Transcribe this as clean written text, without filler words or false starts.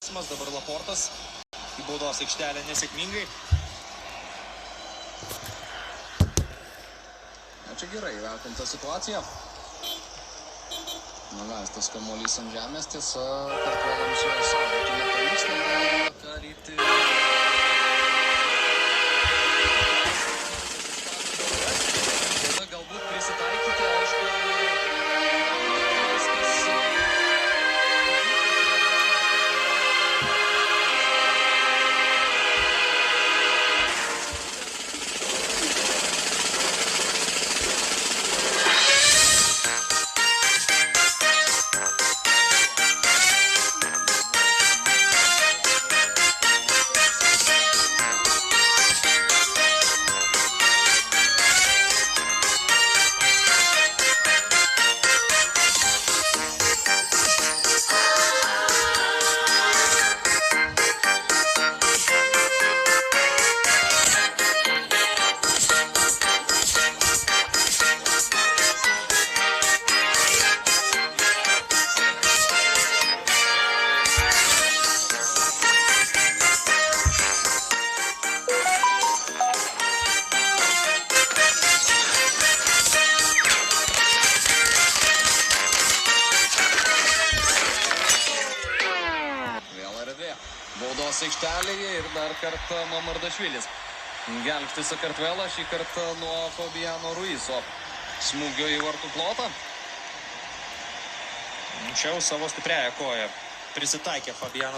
Dabar Laportas į baudos aikštelę nesėkmingai. Čia gerai įvertinta situacija. Nuleistas kamuolys ant žemės, tiesa, Kartvelams jo saugoti nepavyksta, daryti. Tada galbūt prisitaikyti, aišku, baudos aikštelėje ir dar kartą Mamardašvilis. Gelbsti Sakartvelą, šį kartą nuo Fabiano Ruizo smūgio į vartų plotą. Čia jau savo stipriąją koją prisitaikė Fabianas